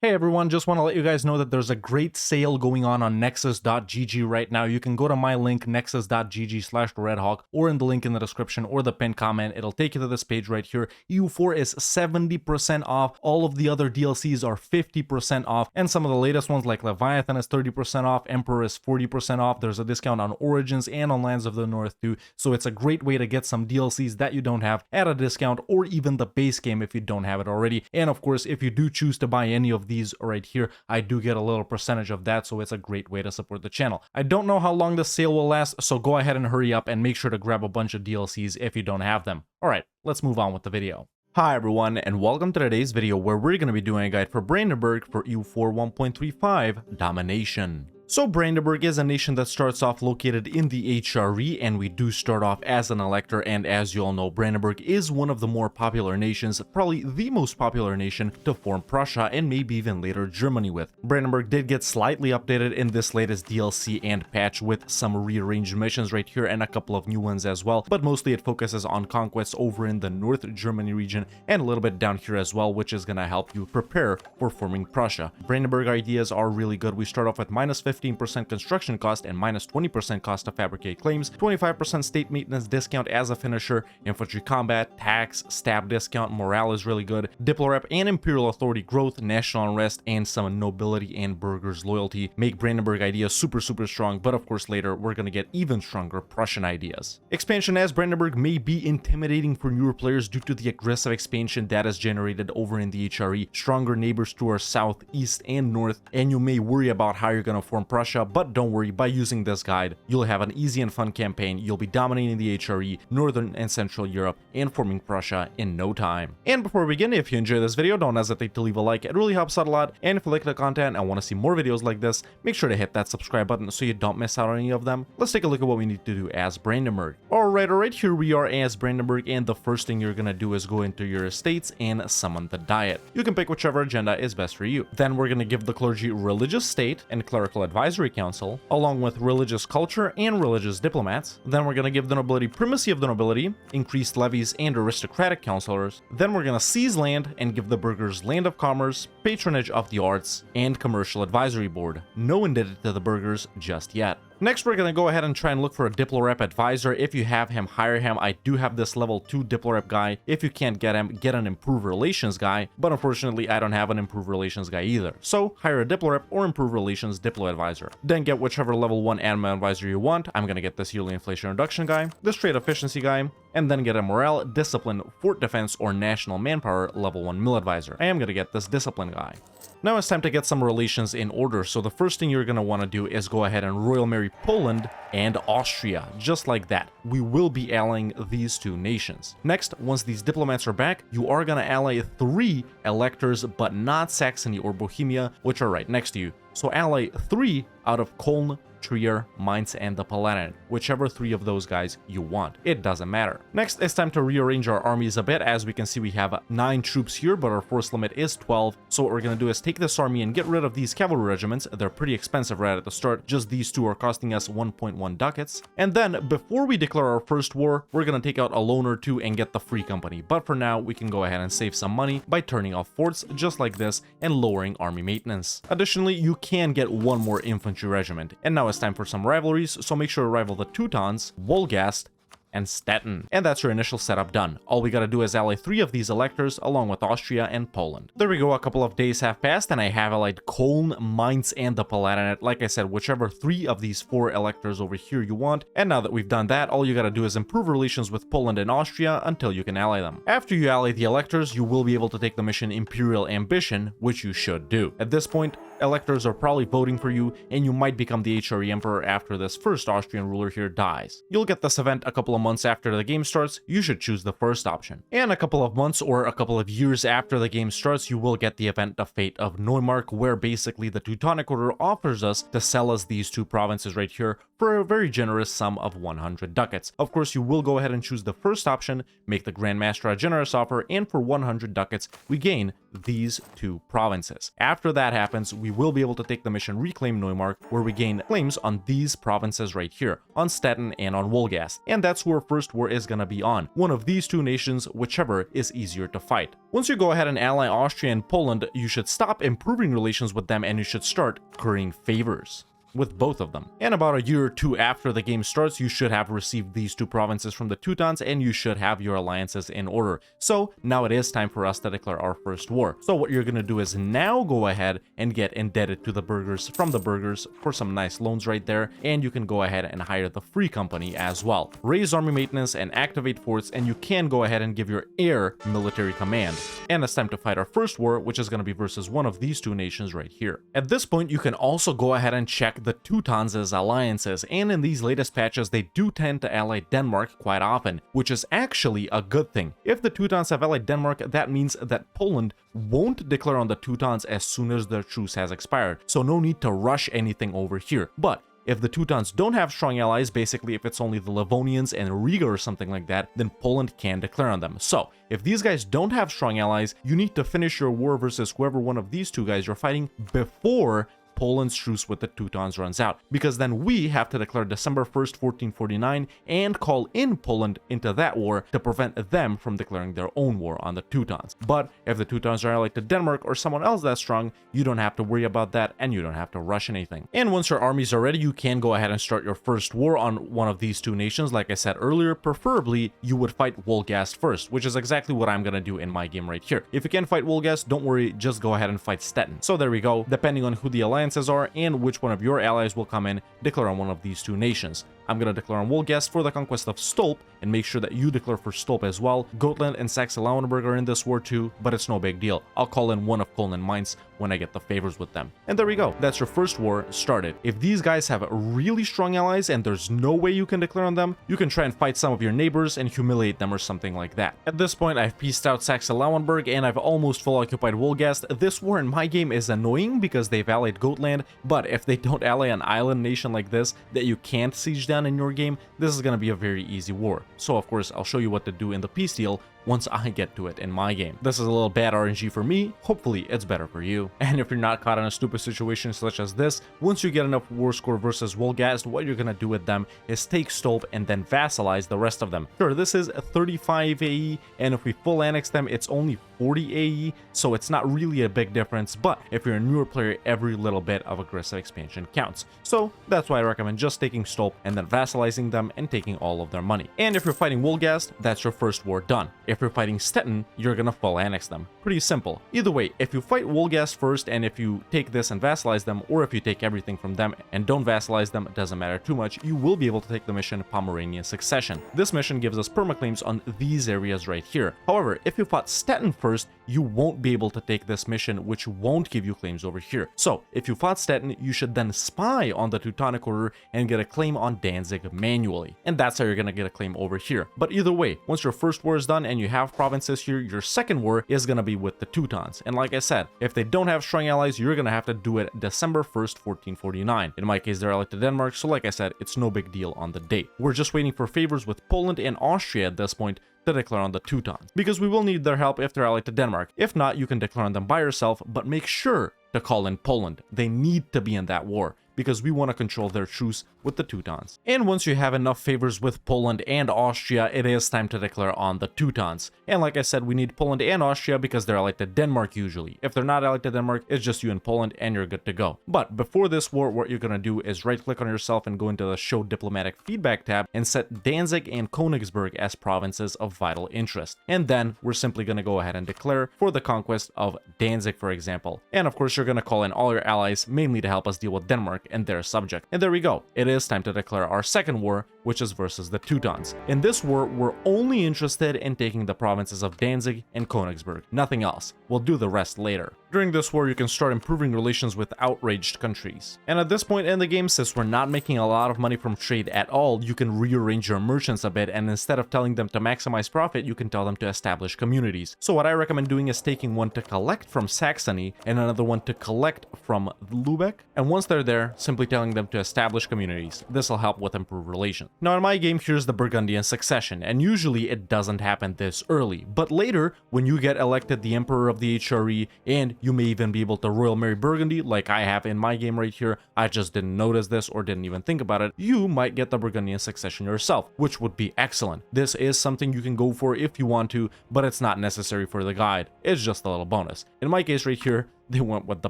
Hey everyone, just want to let you guys know that there's a great sale going on nexus.gg right now. You can go to my link, nexus.gg/redhawk, or in the link in the description or the pinned comment. It'll take you to this page right here. EU4 is 70% off. All of the other DLCs are 50% off. And some of the latest ones like Leviathan is 30% off, Emperor is 40% off. There's a discount on Origins and on Lands of the North too. So it's a great way to get some DLCs that you don't have at a discount, or even the base game if you don't have it already. And of course, if you do choose to buy any of these right here, I do get a little percentage of that, so it's a great way to support the channel. I don't know how long the sale will last, so go ahead and hurry up and make sure to grab a bunch of DLCs if you don't have them. Alright, let's move on with the video. Hi everyone, and welcome to today's video where we're going to be doing a guide for Brandenburg for EU4 1.35 Domination. So Brandenburg is a nation that starts off located in the HRE, and we do start off as an elector, and as you all know, Brandenburg is one of the more popular nations, probably the most popular nation to form Prussia and maybe even later Germany with. Brandenburg did get slightly updated in this latest DLC and patch with some rearranged missions right here and a couple of new ones as well, but mostly it focuses on conquests over in the North Germany region and a little bit down here as well, which is going to help you prepare for forming Prussia. Brandenburg ideas are really good. We start off with minus 15% construction cost and minus 20% cost to fabricate claims, 25% state maintenance discount as a finisher, infantry combat, tax, stab discount, morale is really good, diplorep and imperial authority growth, national unrest, and some nobility and burghers loyalty make Brandenburg ideas super strong, but of course later we're gonna get even stronger Prussian ideas. Expansion as Brandenburg may be intimidating for newer players due to the aggressive expansion that is generated over in the HRE, stronger neighbors to our south, east, and north, and you may worry about how you're gonna form Prussia, but don't worry, by using this guide, you'll have an easy and fun campaign. You'll be dominating the HRE, Northern and Central Europe, and forming Prussia in no time. And before we begin, if you enjoy this video, don't hesitate to leave a like. It really helps out a lot, and if you like the content and want to see more videos like this, make sure to hit that subscribe button so you don't miss out on any of them. Let's take a look at what we need to do as Brandenburg. Alright, here we are as Brandenburg, and the first thing you're gonna do is go into your estates and summon the Diet. You can pick whichever agenda is best for you. Then we're gonna give the clergy religious state and clerical advisory council, along with religious culture and religious diplomats. Then we're going to give the nobility primacy of the nobility, increased levies, and aristocratic councilors. Then we're going to seize land and give the burghers land of commerce, patronage of the arts, and commercial advisory board. No indebted to the burghers just yet. Next, we're going to go ahead and try and look for a diplorep advisor. If you have him, hire him. I do have this level 2 diplorep guy. If you can't get him, get an improved relations guy. But unfortunately, I don't have an improved relations guy either. So hire a diplorep or improved relations diplo advisor. Then get whichever level 1 admin advisor you want. I'm going to get this yearly inflation reduction guy, this trade efficiency guy, and then get a morale, discipline, fort defense, or national manpower level 1 mill advisor. I am going to get this discipline guy. Now it's time to get some relations in order, so the first thing you're going to want to do is go ahead and royal marry Poland and Austria, just like that. We will be allying these two nations. Next, once these diplomats are back, you are going to ally 3 electors, but not Saxony or Bohemia, which are right next to you. So ally 3 out of Cologne, Trier, Mainz, and the Palatinate, whichever 3 of those guys you want. It doesn't matter. Next, it's time to rearrange our armies a bit. As we can see, we have 9 troops here, but our force limit is 12. So what we're going to do is take this army and get rid of these cavalry regiments. They're pretty expensive right at the start. Just these 2 are costing us 1.1 ducats. And then, before we declare our first war, we're going to take out a loan or 2 and get the free company. But for now, we can go ahead and save some money by turning off forts just like this and lowering army maintenance. Additionally, you can get 1 more infantry regiment. And now it's time for some rivalries, so make sure to rival the Teutons, Wolgast, and Stettin. And that's your initial setup done. All we gotta do is ally 3 of these electors along with Austria and Poland. There we go, a couple of days have passed and I have allied Cologne, Mainz, and the Palatinate. Like I said, whichever 3 of these 4 electors over here you want. And now that we've done that, all you gotta do is improve relations with Poland and Austria until you can ally them. After you ally the electors, you will be able to take the mission Imperial Ambition, which you should do. At this point, electors are probably voting for you, and you might become the HRE Emperor after this first Austrian ruler here dies. You'll get this event a couple of months after the game starts. You should choose the first option. And a couple of months or a couple of years after the game starts, you will get the event The Fate of Neumark, where basically the Teutonic Order offers us to sell us these 2 provinces right here for a very generous sum of 100 ducats. Of course, you will go ahead and choose the first option, make the Grand Master a generous offer, and for 100 ducats, we gain these 2 provinces. After that happens, we will be able to take the mission Reclaim Neumark, where we gain claims on these provinces right here, on Stettin and on Wolgast. And that's who our first war is gonna be on, one of these 2 nations, whichever is easier to fight. Once you go ahead and ally Austria and Poland, you should stop improving relations with them and you should start currying favors with both of them. And about a year or 2 after the game starts, you should have received these 2 provinces from the Teutons and you should have your alliances in order. So now it is time for us to declare our first war. So what you're gonna do is now go ahead and get indebted to the burghers from the burghers for some nice loans right there, and you can go ahead and hire the Free Company as well. Raise army maintenance and activate forts, and you can go ahead and give your heir military command. And it's time to fight our first war, which is gonna be versus one of these 2 nations right here. At this point, you can also go ahead and check the Teutons' alliances, and in these latest patches they do tend to ally Denmark quite often, which is actually a good thing. If the Teutons have allied Denmark, that means that Poland won't declare on the Teutons as soon as their truce has expired, so no need to rush anything over here. But if the Teutons don't have strong allies, basically if it's only the Livonians and Riga or something like that, then Poland can declare on them. So if these guys don't have strong allies, you need to finish your war versus whoever one of these 2 guys you're fighting before Poland's truce with the Teutons runs out, because then we have to declare December 1st, 1449 and call in Poland into that war to prevent them from declaring their own war on the Teutons. But if the Teutons are allied to Denmark or someone else that's strong, you don't have to worry about that and you don't have to rush anything. And once your armies are ready, you can go ahead and start your first war on one of these 2 nations. Like I said earlier, preferably you would fight Wolgast first, which is exactly what I'm gonna do in my game right here. If you can't fight Wolgast, don't worry, just go ahead and fight Stettin. So there we go. Depending on who the alliances are and which one of your allies will come in, declare on one of these 2 nations. I'm going to declare on Wolgast for the conquest of Stolp, and make sure that you declare for Stolp as well. Gotland and Saxe-Lauenburg are in this war too, but it's no big deal. I'll call in one of Cologne and Mainz when I get the favors with them. And there we go. That's your first war started. If these guys have really strong allies and there's no way you can declare on them, you can try and fight some of your neighbors and humiliate them or something like that. At this point, I've pieced out Saxe-Lauenburg and I've almost full occupied Wolgast. This war in my game is annoying because they've allied Gotland, but if they don't ally an island nation like this that you can't siege down in your game, this is going to be a very easy war. So of course, I'll show you what to do in the peace deal once I get to it in my game. This is a little bad RNG for me, hopefully it's better for you. And if you're not caught in a stupid situation such as this, once you get enough war score versus Wolgast, what you're gonna do with them is take Stolp and then vassalize the rest of them. Sure, this is 35 AE, and if we full annex them, it's only 40 AE, so it's not really a big difference, but if you're a newer player, every little bit of aggressive expansion counts. So that's why I recommend just taking Stolp and then vassalizing them and taking all of their money. And if you're fighting Wolgast, that's your first war done. If you're fighting Stettin, you're gonna full annex them. Pretty simple. Either way, if you fight Wolgast first and if you take this and vassalize them, or if you take everything from them and don't vassalize them, it doesn't matter too much, you will be able to take the mission Pomerania Succession. This mission gives us permaclaims on these areas right here. However, if you fought Stettin first, you won't be able to take this mission, which won't give you claims over here. So if you fought Stettin, you should then spy on the Teutonic Order and get a claim on Danzig manually. And that's how you're gonna get a claim over here. But either way, once your first war is done and you have provinces here, your second war is gonna be with the Teutons. And like I said, if they don't have strong allies, you're gonna have to do it December 1st, 1449. In my case, they're allied to Denmark, so like I said, it's no big deal on the date. We're just waiting for favors with Poland and Austria at this point to declare on the Teutons, because we will need their help if they're allied to Denmark. If not, you can declare on them by yourself, but make sure to call in Poland. They need to be in that war, because we want to control their truce with the Teutons. And once you have enough favors with Poland and Austria, it is time to declare on the Teutons. And like I said, we need Poland and Austria because they're allied to Denmark usually. If they're not allied to Denmark, it's just you and Poland and you're good to go. But before this war, what you're gonna do is right click on yourself and go into the Show Diplomatic Feedback tab and set Danzig and Königsberg as provinces of vital interest. And then we're simply gonna go ahead and declare for the conquest of Danzig, for example. And of course, you're gonna call in all your allies, mainly to help us deal with Denmark and their subject. And there we go. It is time to declare our second war which is versus the Teutons. In this war, we're only interested in taking the provinces of Danzig and Königsberg, nothing else. We'll do the rest later. During this war, you can start improving relations with outraged countries. And at this point in the game, since we're not making a lot of money from trade at all, you can rearrange your merchants a bit, and instead of telling them to maximize profit, you can tell them to establish communities. So what I recommend doing is taking one to collect from Saxony and another one to collect from Lübeck. And once they're there, simply telling them to establish communities. This will help with improved relations. Now in my game, here's the Burgundian succession, and usually it doesn't happen this early. But later, when you get elected the Emperor of the HRE, and you may even be able to Royal Marry Burgundy, like I have in my game right here, I just didn't notice this or didn't even think about it, you might get the Burgundian succession yourself, which would be excellent. This is something you can go for if you want to, but it's not necessary for the guide. It's just a little bonus. In my case right here, they went with the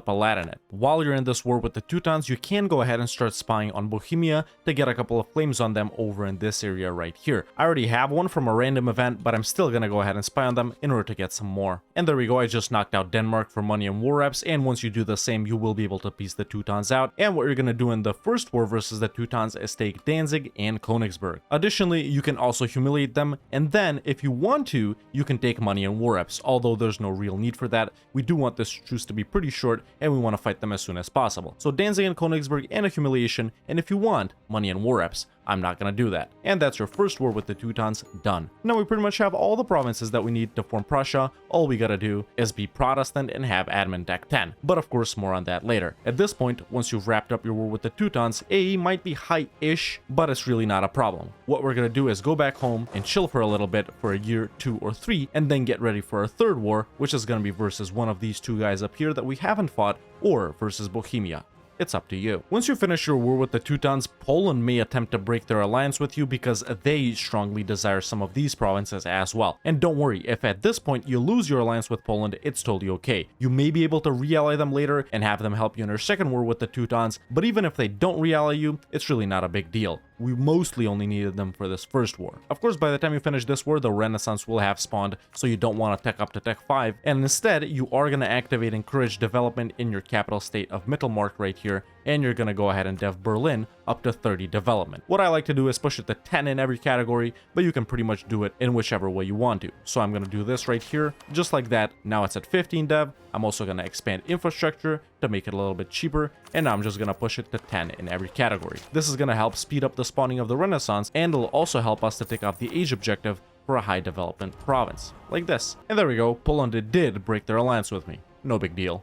Palatinate. While you're in this war with the Teutons, you can go ahead and start spying on Bohemia to get a couple of claims on them over in this area right here. I already have one from a random event, but I'm still gonna go ahead and spy on them in order to get some more. And there we go, I just knocked out Denmark for money and war reps, and once you do the same, you will be able to piece the Teutons out. And what you're gonna do in the first war versus the Teutons is take Danzig and Königsberg. Additionally, you can also humiliate them, and then if you want to, you can take money and war reps, although there's no real need for that. We do want this truce to be pretty short, and we want to fight them as soon as possible. So Danzig and Königsberg and a humiliation, and if you want, money and war reps. I'm not gonna do that. And that's your first war with the Teutons done. Now we pretty much have all the provinces that we need to form Prussia. All we gotta do is be Protestant and have admin tech 10. But of course, more on that later. At this point, once you've wrapped up your war with the Teutons, AE might be high-ish, but it's really not a problem. What we're gonna do is go back home and chill for a little bit for a year, 2 or 3, and then get ready for our third war, which is gonna be versus one of these two guys up here that we haven't fought, or versus Bohemia. It's up to you. Once you finish your war with the Teutons, Poland may attempt to break their alliance with you because they strongly desire some of these provinces as well. And don't worry, if at this point you lose your alliance with Poland, it's totally okay. You may be able to re-ally them later and have them help you in your second war with the Teutons, but even if they don't re-ally you, it's really not a big deal. We mostly only needed them for this first war. Of course, by the time you finish this war, the Renaissance will have spawned, so you don't want to tech up to tech 5, and instead, you are going to activate Encourage Development in your capital state of Mittelmark right here, and you're going to go ahead and dev Berlin up to 30 development. What I like to do is push it to 10 in every category, but you can pretty much do it in whichever way you want to. So I'm going to do this right here, just like that. Now it's at 15 dev. I'm also going to expand infrastructure to make it a little bit cheaper, and now I'm just going to push it to 10 in every category. This is going to help speed up the spawning of the Renaissance, and it'll also help us to take off the age objective for a high development province, like this. And there we go, Poland did break their alliance with me. No big deal.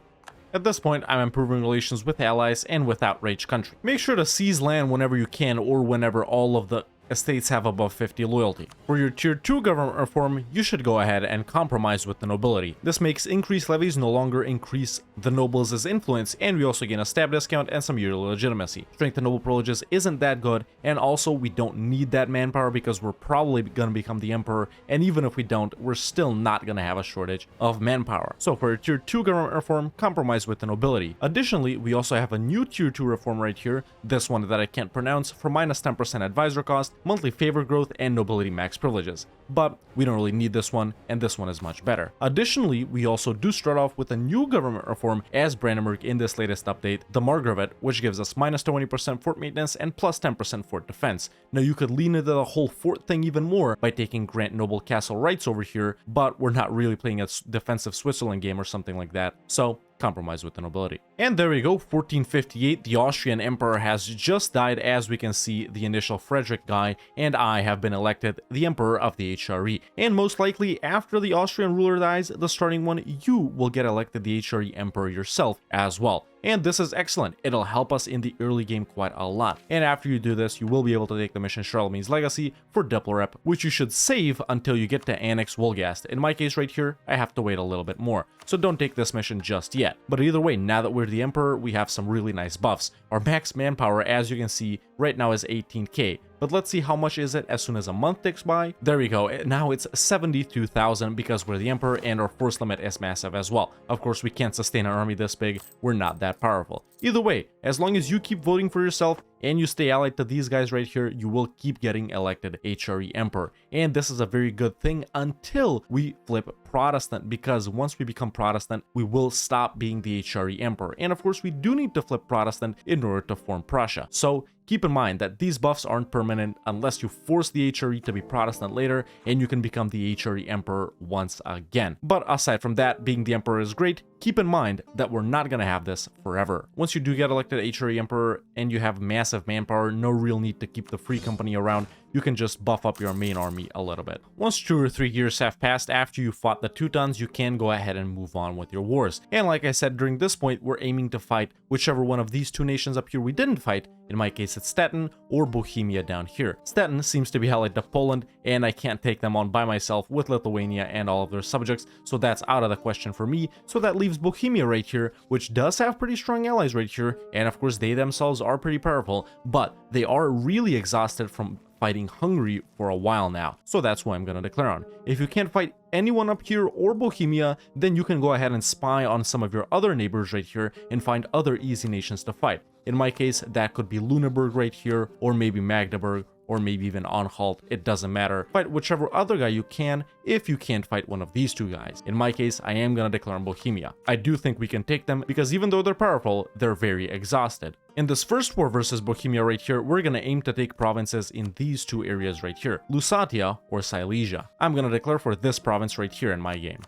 At this point, I'm improving relations with allies and with outraged country. Make sure to seize land whenever you can or whenever all of the estates have above 50 loyalty. For your tier 2 government reform, you should go ahead and compromise with the nobility. This makes increased levies no longer increase the nobles' influence, and we also gain a stab discount and some yearly legitimacy. Strength and noble privileges isn't that good, and also we don't need that manpower because we're probably gonna become the emperor, and even if we don't, we're still not gonna have a shortage of manpower. So for your tier 2 government reform, compromise with the nobility. Additionally, we also have a new tier 2 reform right here, this one that I can't pronounce, for minus 10% advisor cost, monthly favor growth, and nobility max privileges. But we don't really need this one, and this one is much better. Additionally, we also do start off with a new government reform as Brandenburg in this latest update, the Margravet, which gives us minus 20% fort maintenance and plus 10% fort defense. Now you could lean into the whole fort thing even more by taking grant noble castle rights over here, but we're not really playing a defensive Switzerland game or something like that, so compromise with the nobility. And there we go, 1458, the Austrian emperor has just died, as we can see the initial Frederick guy, and I have been elected the emperor of the HRE. And most likely after the Austrian ruler dies, the starting one, you will get elected the HRE emperor yourself as well. And this is excellent. It'll help us in the early game quite a lot. And after you do this, you will be able to take the mission Charlemagne's Legacy for Diplorep, which you should save until you get to Annex Wolgast. In my case right here, I have to wait a little bit more. So don't take this mission just yet. But either way, now that we're the Emperor, we have some really nice buffs. Our max manpower, as you can see, right now is 18k. But let's see how much is it as soon as a month ticks by. There we go. Now it's 72,000 because we're the Emperor and our force limit is massive as well. Of course, we can't sustain an army this big. We're not that powerful. Either way, as long as you keep voting for yourself and you stay allied to these guys right here, you will keep getting elected HRE Emperor. And this is a very good thing until we flip Protestant, because once we become Protestant, we will stop being the HRE Emperor. And of course, we do need to flip Protestant in order to form Prussia. So keep in mind that these buffs aren't permanent unless you force the HRE to be Protestant later, and you can become the HRE Emperor once again. But aside from that, being the Emperor is great. Keep in mind that we're not going to have this forever. Once you do get elected HRE Emperor and you have massive manpower, no real need to keep the Free Company around. You can just buff up your main army a little bit. Once 2 or 3 years have passed after you fought the Teutons, you can go ahead and move on with your wars. And like I said, during this point, we're aiming to fight whichever one of these 2 nations up here we didn't fight. In my case, it's Stettin or Bohemia down here. Stettin seems to be allied to Poland, and I can't take them on by myself with Lithuania and all of their subjects, so that's out of the question for me. So that leaves Bohemia right here, which does have pretty strong allies right here, and of course they themselves are pretty powerful, but they are really exhausted from fighting Hungary for a while now. So that's who I'm gonna declare on. If you can't fight anyone up here or Bohemia, then you can go ahead and spy on some of your other neighbors right here and find other easy nations to fight. In my case, that could be Lüneburg right here, or maybe Magdeburg, or maybe even Anhalt. It doesn't matter. Fight whichever other guy you can if you can't fight one of these 2 guys. In my case, I am gonna declare on Bohemia. I do think we can take them because even though they're powerful, they're very exhausted. In this first war versus Bohemia right here, we're gonna aim to take provinces in these 2 areas right here, Lusatia or Silesia. I'm gonna declare for this province right here in my game.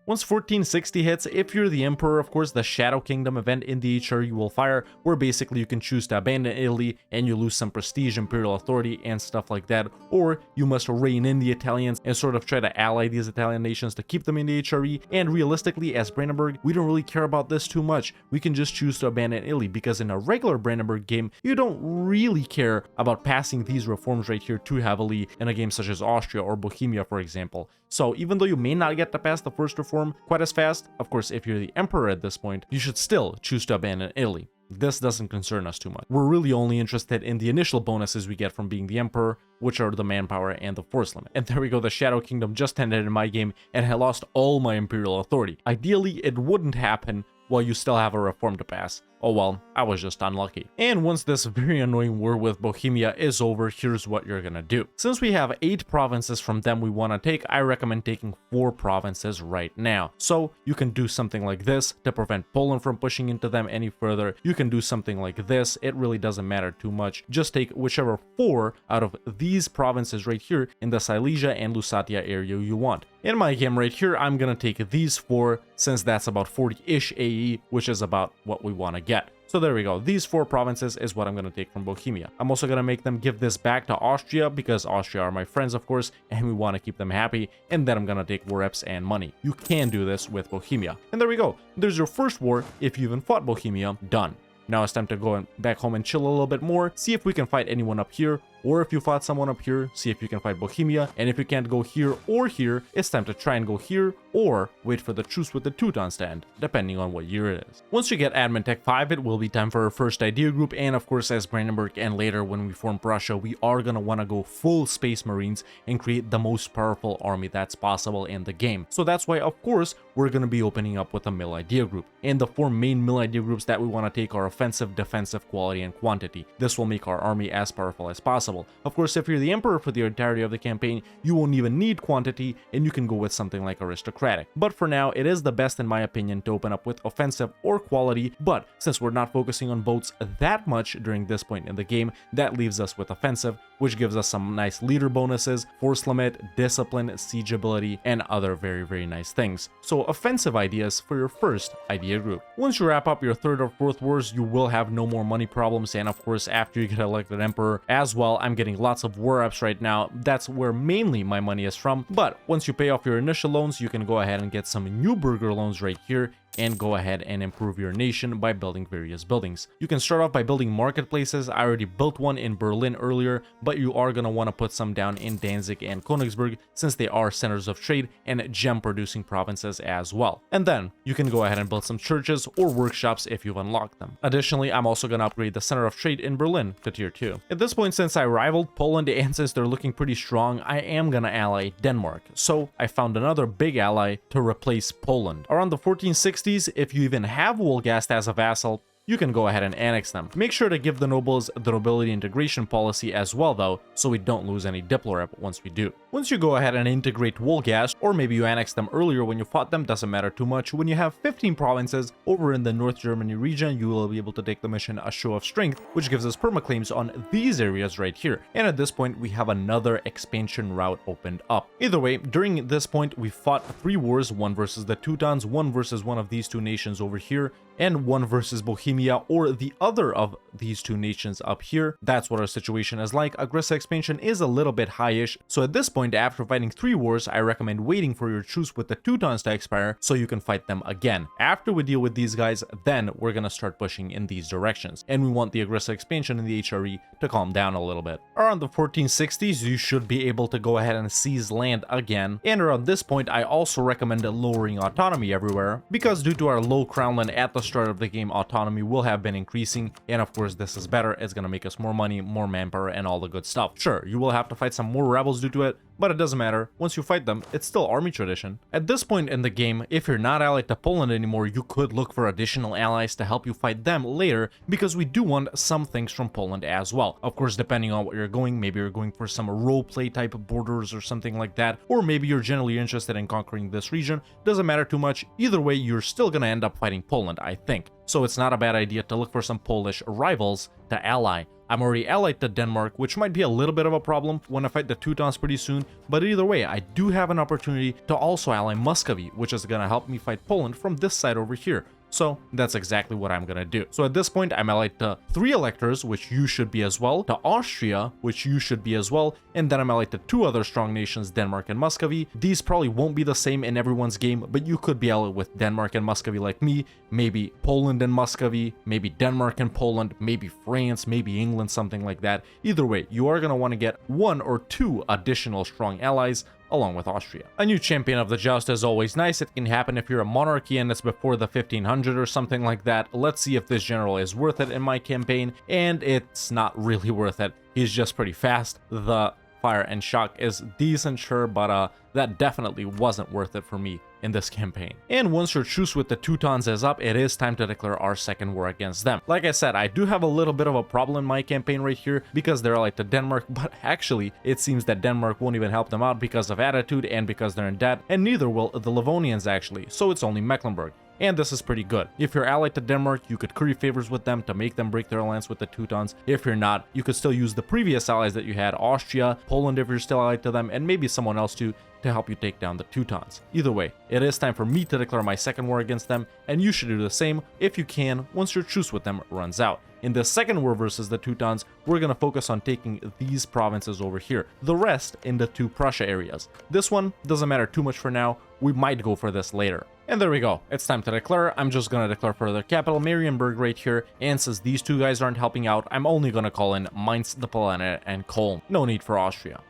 Once 1460 hits, if you're the Emperor, of course, the Shadow Kingdom event in the HRE will fire, where basically you can choose to abandon Italy and you lose some prestige, imperial authority, and stuff like that, or you must rein in the Italians and sort of try to ally these Italian nations to keep them in the HRE. And realistically, as Brandenburg, we don't really care about this too much. We can just choose to abandon Italy, because in a regular Brandenburg game, you don't really care about passing these reforms right here too heavily in a game such as Austria or Bohemia, for example. So even though you may not get to pass the first reform quite as fast, of course, if you're the Emperor at this point, you should still choose to abandon Italy. This doesn't concern us too much. We're really only interested in the initial bonuses we get from being the Emperor, which are the manpower and the force limit. And there we go, the Shadow Kingdom just ended in my game, and I lost all my imperial authority. Ideally, it wouldn't happen while you still have a reform to pass. Oh well, I was just unlucky. And once this very annoying war with Bohemia is over, here's what you're gonna do. Since we have 8 provinces from them we want to take, I recommend taking 4 provinces right now. So you can do something like this to prevent Poland from pushing into them any further. You can do something like this. It really doesn't matter too much. Just take whichever 4 out of these provinces right here in the Silesia and Lusatia area you want. In my game right here, I'm gonna take these 4, since that's about 40-ish AE, which is about what we want to get. So there we go, these 4 provinces is what I'm going to take from Bohemia. I'm also going to make them give this back to Austria, because Austria are my friends, of course, and we want to keep them happy, and then I'm going to take war reps and money. You can do this with Bohemia. And there we go, there's your first war. If you even fought Bohemia, done. Now it's time to go back home and chill a little bit more, see if we can fight anyone up here, or if you fought someone up here, see if you can fight Bohemia, and if you can't go here or here, it's time to try and go here, or wait for the truce with the Teutons to end, depending on what year it is. Once you get Admin Tech 5, it will be time for our first idea group, and of course as Brandenburg and later when we form Prussia, we are gonna wanna go full Space Marines and create the most powerful army that's possible in the game. So that's why, of course, we're gonna be opening up with a mill idea group. And the 4 main mill idea groups that we wanna take are offensive, defensive, quality, and quantity. This will make our army as powerful as possible. Of course, if you're the Emperor for the entirety of the campaign, you won't even need quantity, and you can go with something like aristocratic. But for now, it is the best in my opinion to open up with offensive or quality, but since we're not focusing on boats that much during this point in the game, that leaves us with offensive, which gives us some nice leader bonuses, force limit, discipline, siege ability, and other very nice things. So offensive ideas for your first idea group. Once you wrap up your 3rd or 4th wars, you will have no more money problems, and of course after you get elected Emperor as well, I'm getting lots of war apps right now. That's where mainly my money is from, but once you pay off your initial loans, you can go ahead and get some new burger loans right here and go ahead and improve your nation by building various buildings. You can start off by building marketplaces. I already built one in Berlin earlier, but you are going to want to put some down in Danzig and Königsberg, since they are centers of trade and gem producing provinces as well. And then you can go ahead and build some churches or workshops if you've unlocked them. Additionally, I'm also going to upgrade the center of trade in Berlin to tier 2. At this point, since I rivaled Poland and since they're looking pretty strong, I am going to ally Denmark. So I found another big ally to replace Poland. Around the 1460s, if you even have Wolgast as a vassal, you can go ahead and annex them. Make sure to give the nobles the nobility integration policy as well though, so we don't lose any diplorep once we do. Once you go ahead and integrate Wolgast, or maybe you annex them earlier when you fought them, doesn't matter too much. When you have 15 provinces over in the North Germany region, you will be able to take the mission A Show of Strength, which gives us permaclaims on these areas right here. And at this point, we have another expansion route opened up. Either way, during this point, we fought 3 wars, one versus the Teutons, one versus one of these 2 nations over here, and one versus Bohemia or the other of these 2 nations up here. That's what our situation is like. Aggressive expansion is a little bit high-ish, so at this point, after fighting 3 wars, I recommend waiting for your truce with the Teutons to expire so you can fight them again. After we deal with these guys, then we're gonna start pushing in these directions, and we want the aggressive expansion in the HRE to calm down a little bit. Around the 1460s, you should be able to go ahead and seize land again, and around this point, I also recommend lowering autonomy everywhere, because due to our low crown land at the start of the game, autonomy will have been increasing, and of course this is better. It's gonna make us more money, more manpower, and all the good stuff. Sure, you will have to fight some more rebels due to it, but it doesn't matter. Once you fight them, it's still army tradition. At this point in the game, if you're not allied to Poland anymore, you could look for additional allies to help you fight them later, because we do want some things from Poland as well. Of course, depending on what you're going, maybe you're going for some roleplay type of borders or something like that, or maybe you're generally interested in conquering this region. Doesn't matter too much. Either way, you're still gonna end up fighting Poland, I think. So it's not a bad idea to look for some Polish rivals to ally. I'm already allied to Denmark, which might be a little bit of a problem when I fight the Teutons pretty soon, but either way, I do have an opportunity to also ally Muscovy, which is gonna help me fight Poland from this side over here. So that's exactly what I'm gonna do. So at this point, I'm allied to 3 electors, which you should be as well, to Austria, which you should be as well, and then I'm allied to 2 other strong nations, Denmark and Muscovy. These probably won't be the same in everyone's game, but you could be allied with Denmark and Muscovy like me, maybe Poland and Muscovy, maybe Denmark and Poland, maybe France, maybe England, something like that. Either way, you are gonna want to get 1 or 2 additional strong allies along with Austria. A new champion of the joust is always nice. It can happen if you're a monarchy and it's before the 1500 or something like that. Let's see if this general is worth it in my campaign, and it's not really worth it. He's just pretty fast. The fire and shock is decent, sure, but that definitely wasn't worth it for me in this campaign. And once your truce with the Teutons is up, it is time to declare our second war against them. Like I said, I do have a little bit of a problem in my campaign right here because they're allied to Denmark, but actually it seems that Denmark won't even help them out because of attitude and because they're in debt, and neither will the Livonians actually, so it's only Mecklenburg. And this is pretty good. If you're allied to Denmark, you could curry favors with them to make them break their alliance with the Teutons. If you're not, you could still use the previous allies that you had, Austria, Poland if you're still allied to them, and maybe someone else too, to help you take down the Teutons. Either way, it is time for me to declare my second war against them, and you should do the same if you can once your truce with them runs out. In the second war versus the Teutons, we're going to focus on taking these provinces over here, the rest in the 2 Prussia areas. This one doesn't matter too much for now, we might go for this later. And there we go, it's time to declare. I'm just gonna declare for the capital, Marienburg right here, and since these 2 guys aren't helping out, I'm only gonna call in Mainz, the Planet, and Köln. No need for Austria.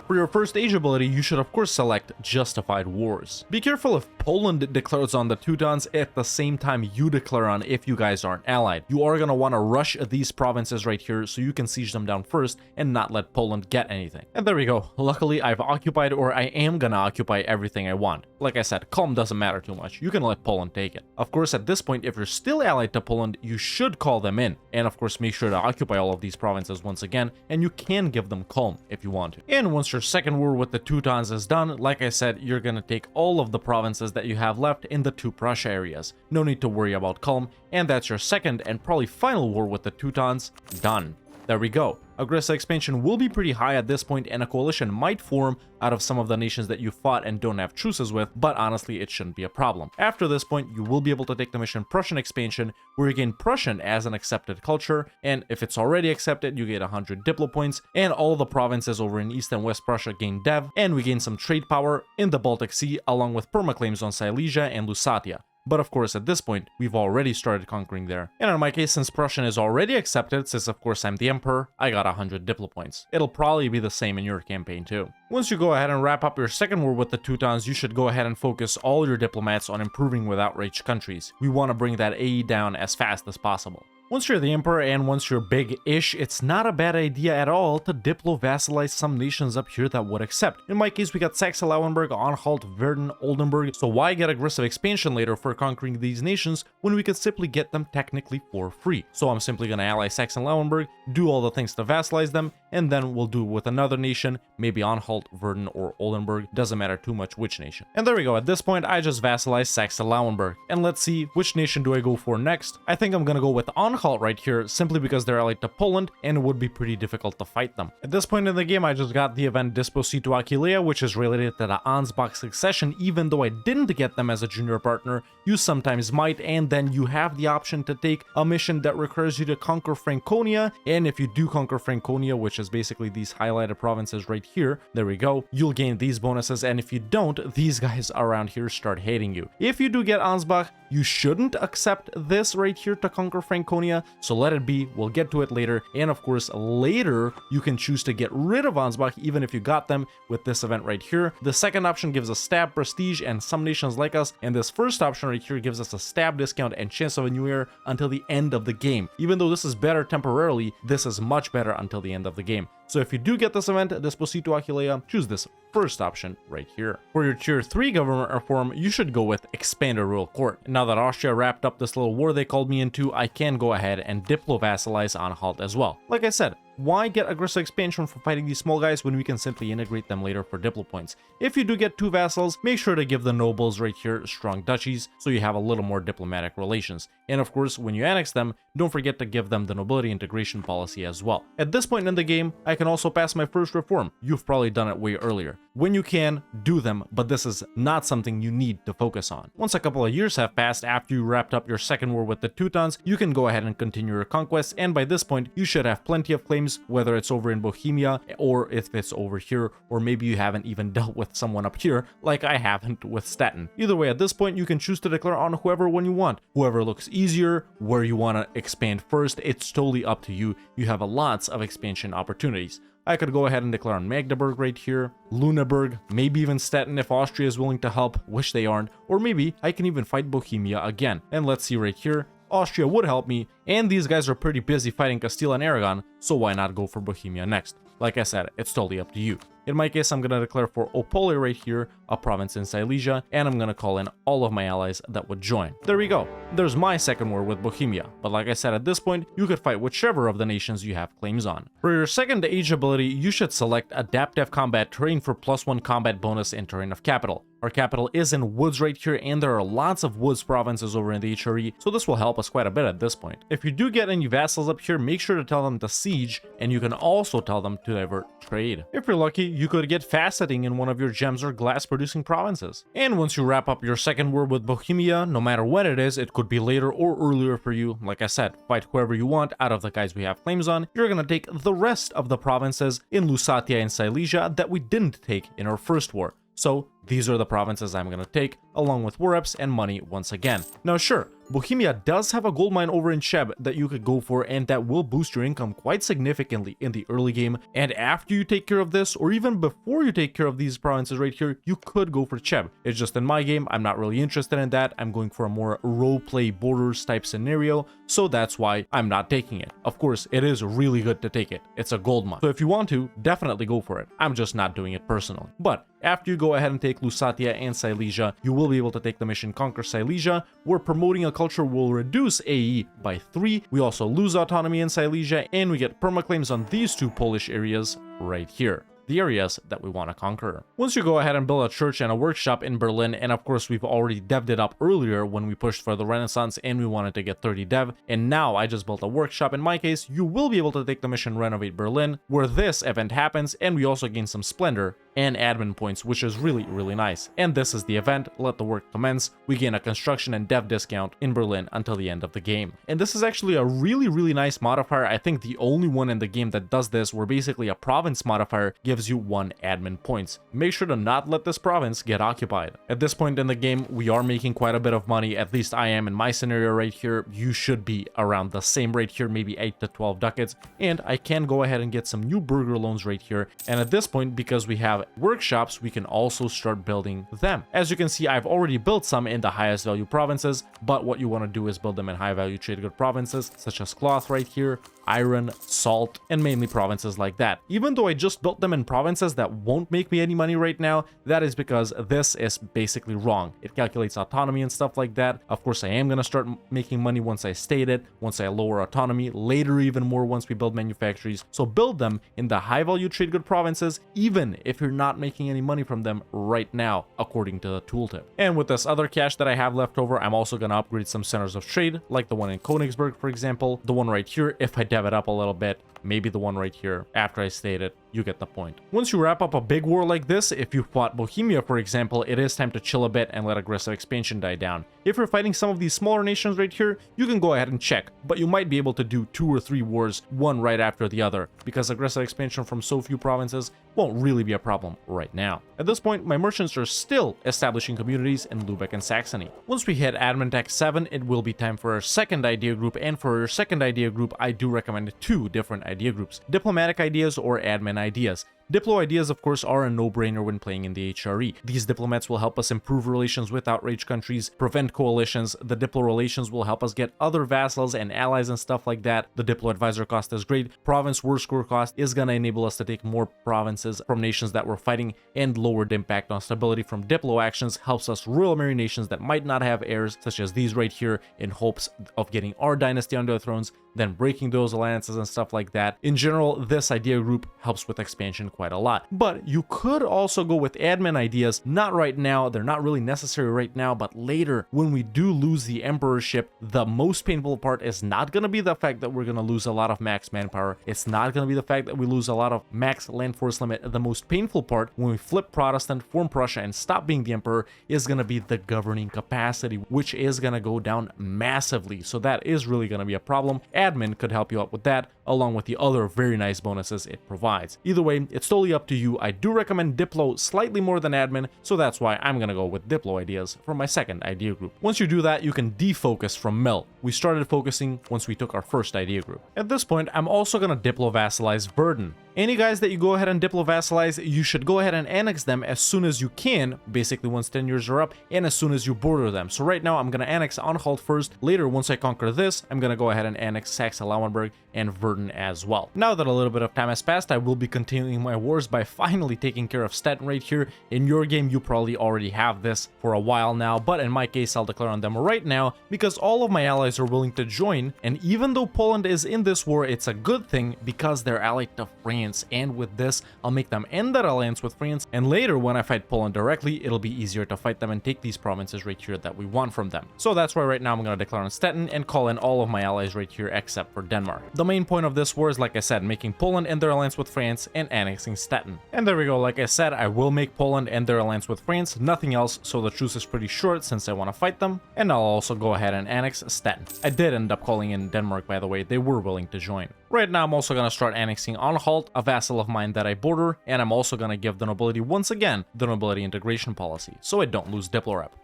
For your first age ability, you should of course select Justified Wars. Be careful if Poland declares on the Teutons at the same time you declare on if you guys aren't allied. You are going to want to rush these provinces right here so you can siege them down first and not let Poland get anything. And there we go. Luckily, I've occupied, or I am going to occupy, everything I want. Like I said, Köln doesn't matter too much. You can let Poland take it. Of course, at this point, if you're still allied to Poland, you should call them in. And of course, make sure to occupy all of these provinces once again, and you can give them Köln if you want to. And once your second war with the Teutons is done, like I said, you're gonna take all of the provinces that you have left in the 2 Prussia areas. No need to worry about Köln, and that's your second and probably final war with the Teutons done. There we go. Aggressive expansion will be pretty high at this point, and a coalition might form out of some of the nations that you fought and don't have truces with, but honestly, it shouldn't be a problem. After this point, you will be able to take the mission Prussian Expansion, where you gain Prussian as an accepted culture, and if it's already accepted, you get 100 Diplo points, and all the provinces over in East and West Prussia gain Dev, and we gain some trade power in the Baltic Sea, along with permaclaims on Silesia and Lusatia. But of course, at this point, we've already started conquering there. And in my case, since Prussian is already accepted, since of course I'm the Emperor, I got 100 Diplo points. It'll probably be the same in your campaign too. Once you go ahead and wrap up your second war with the Teutons, you should go ahead and focus all your diplomats on improving with outraged countries. We want to bring that AE down as fast as possible. Once you're the emperor and once you're big-ish, it's not a bad idea at all to diplo-vassalize some nations up here that would accept. In my case, we got Saxe-Lauenburg, Anhalt, Verden, Oldenburg, so why get aggressive expansion later for conquering these nations when we could simply get them technically for free? So I'm simply going to ally Saxe-Lauenburg, do all the things to vassalize them, and then we'll do it with another nation, maybe Anhalt, Verden, or Oldenburg, doesn't matter too much which nation. And there we go, at this point I just vassalized Saxe-Lauenburg. And let's see, which nation do I go for next? I think I'm gonna go with Anhalt right here, simply because they're allied to Poland, and it would be pretty difficult to fight them. At this point in the game, I just got the event Dispositu Aquileia, which is related to the Ansbach succession. Even though I didn't get them as a junior partner, you sometimes might, and then you have the option to take a mission that requires you to conquer Franconia, and if you do conquer Franconia, which is basically these highlighted provinces right here, there we go, you'll gain these bonuses, and if you don't, these guys around here start hating you. If you do get Ansbach, you shouldn't accept this right here to conquer Franconia, so let it be, we'll get to it later, and of course later you can choose to get rid of Ansbach even if you got them with this event right here. The second option gives us stab, prestige, and some nations like us, and this first option right here gives us a stab discount and chance of a new heir until the end of the game. Even though this is better temporarily, this is much better until the end of the game. So if you do get this event, Dispositu Aquileia, choose this first option right here. For your tier 3 government reform, you should go with expanded royal court. Now that Austria wrapped up this little war they called me into, I can go ahead and diplo-vassalize Anhalt as well. Like I said, why get aggressive expansion for fighting these small guys when we can simply integrate them later for diplo points? If you do get 2 vassals, make sure to give the nobles right here strong duchies so you have a little more diplomatic relations. And of course, when you annex them, don't forget to give them the nobility integration policy as well. At this point in the game, I can also pass my first reform. You've probably done it way earlier. When you can, do them, but this is not something you need to focus on. Once a couple of years have passed after you wrapped up your second war with the Teutons, you can go ahead and continue your conquests, and by this point, you should have plenty of claims, whether it's over in Bohemia, or if it's over here, or maybe you haven't even dealt with someone up here, like I haven't with Stettin. Either way, at this point, you can choose to declare on whoever one you want. Whoever looks easier, where you want to expand first, it's totally up to you. You have lots of expansion opportunities. I could go ahead and declare on Magdeburg right here, Lüneburg, maybe even Stettin if Austria is willing to help, which they aren't, or maybe I can even fight Bohemia again. And let's see right here, Austria would help me, and these guys are pretty busy fighting Castile and Aragon, so why not go for Bohemia next? Like I said, it's totally up to you. In my case, I'm going to declare for Opole right here, a province in Silesia, and I'm going to call in all of my allies that would join. There we go. There's my second war with Bohemia, but like I said, at this point, you could fight whichever of the nations you have claims on. For your second age ability, you should select Adaptive Combat Terrain for +1 combat bonus in Terrain of Capital. Our capital is in woods right here, and there are lots of woods provinces over in the HRE, so this will help us quite a bit at this point. If you do get any vassals up here, make sure to tell them to siege, and you can also tell them to divert trade. If you're lucky, you could get faceting in one of your gems or glass producing provinces. And once you wrap up your second war with Bohemia, no matter when it is, it could be later or earlier for you. Like I said, fight whoever you want out of the guys we have claims on. You're gonna take the rest of the provinces in Lusatia and Silesia that we didn't take in our first war. So these are the provinces I'm going to take, along with war reps and money once again. Now sure, Bohemia does have a gold mine over in Cheb that you could go for, and that will boost your income quite significantly in the early game. And after you take care of this, or even before you take care of these provinces right here, you could go for Cheb. It's just in my game, I'm not really interested in that. I'm going for a more roleplay borders type scenario, so that's why I'm not taking it. Of course, it is really good to take it. It's a gold mine. So if you want to, definitely go for it. I'm just not doing it personally. But after you go ahead and take Lusatia and Silesia, you will be able to take the mission Conquer Silesia, where promoting a culture will reduce AE by 3. We also lose autonomy in Silesia, and we get permaclaims on these 2 Polish areas right here, the areas that we want to conquer. Once you go ahead and build a church and a workshop in Berlin, and of course we've already dev'd it up earlier when we pushed for the Renaissance and we wanted to get 30 dev, and now I just built a workshop. In my case, you will be able to take the mission Renovate Berlin, where this event happens, and we also gain some splendor and admin points, which is really nice. And this is the event, let the work commence. We gain a construction and dev discount in Berlin until the end of the game. And this is actually a really nice modifier. I think the only one in the game that does this, where basically a province modifier gives gives you 1 admin points. Make sure to not let this province get occupied. At this point in the game, we are making quite a bit of money, at least I am in my scenario right here. You should be around the same rate here, maybe 8 to 12 ducats, and I can go ahead and get some new burger loans right here. And at this point, because we have workshops, we can also start building them. As you can see, I've already built some in the highest value provinces, but what you want to do is build them in high value trade good provinces, such as cloth right here, iron, salt, and mainly provinces like that. Even though I just built them in provinces that won't make me any money right now, that is because this is basically wrong. It calculates autonomy and stuff like that. Of course, I am going to start making money once I state it, once I lower autonomy, later even more once we build manufactories. So build them in the high value trade good provinces, even if you're not making any money from them right now, according to the tooltip. And with this other cash that I have left over, I'm also going to upgrade some centers of trade, like the one in Königsberg, for example, the one right here, if I dev it up a little bit, maybe the one right here after I state it. You get the point. Once you wrap up a big war like this, if you fought Bohemia, for example, it is time to chill a bit and let aggressive expansion die down. If you're fighting some of these smaller nations right here, you can go ahead and check, but you might be able to do 2 or 3 wars, one right after the other, because aggressive expansion from so few provinces won't really be a problem right now. At this point, my merchants are still establishing communities in Lubeck and Saxony. Once we hit admin tech 7, it will be time for our second idea group, and for our second idea group, I do recommend 2 different idea groups: diplomatic ideas or admin ideas. Diplo ideas, of course, are a no-brainer when playing in the HRE. These diplomats will help us improve relations with outrage countries, prevent coalitions. The Diplo relations will help us get other vassals and allies and stuff like that. The Diplo advisor cost is great. Province war score cost is going to enable us to take more provinces from nations that we're fighting, and lowered impact on stability from Diplo actions helps us royal marry nations that might not have heirs, such as these right here, in hopes of getting our dynasty on their thrones, then breaking those alliances and stuff like that. In general, this idea group helps with expansion quite a lot. But you could also go with admin ideas, not right now, they're not really necessary right now, but later when we do lose the emperorship, the most painful part is not going to be the fact that we're going to lose a lot of max manpower. It's not going to be the fact that we lose a lot of max land force limit. The most painful part when we flip Protestant, form Prussia, and stop being the emperor is going to be the governing capacity, which is going to go down massively. So that is really going to be a problem. Admin could help you out with that, along with the other very nice bonuses it provides. Either way, it's totally up to you. I do recommend Diplo slightly more than admin, so that's why I'm gonna go with Diplo ideas for my second idea group. Once you do that, you can defocus from Mill. We started focusing once we took our first idea group. At this point, I'm also gonna Diplo vassalize Verden. Any guys that you go ahead and Diplo vassalize, you should go ahead and annex them as soon as you can, basically once 10 years are up, and as soon as you border them. So right now, I'm gonna annex Anhalt first. Later, once I conquer this, I'm gonna go ahead and annex Saxe-Lauenburg and Verden as well. Now that a little bit of time has passed, I will be continuing my wars by finally taking care of Stettin right here. In your game, you probably already have this for a while now, but in my case, I'll declare on them right now because all of my allies are willing to join, and even though Poland is in this war, it's a good thing because they're allied to France. And with this, I'll make them end their alliance with France, and later when I fight Poland directly, it'll be easier to fight them and take these provinces right here that we want from them. So that's why right now I'm going to declare on Stettin and call in all of my allies right here except for Denmark. The main point of this war is, like I said, making Poland end their alliance with France and annexing Stettin. And there we go, like I said, I will make Poland end their alliance with France, nothing else, so the truce is pretty short since I want to fight them, and I'll also go ahead and annex Stettin. I did end up calling in Denmark, by the way, they were willing to join. Right now I'm also going to start annexing Anhalt, a vassal of mine that I border, and I'm also going to give the nobility once again the nobility integration policy, so I don't lose Diplo rep.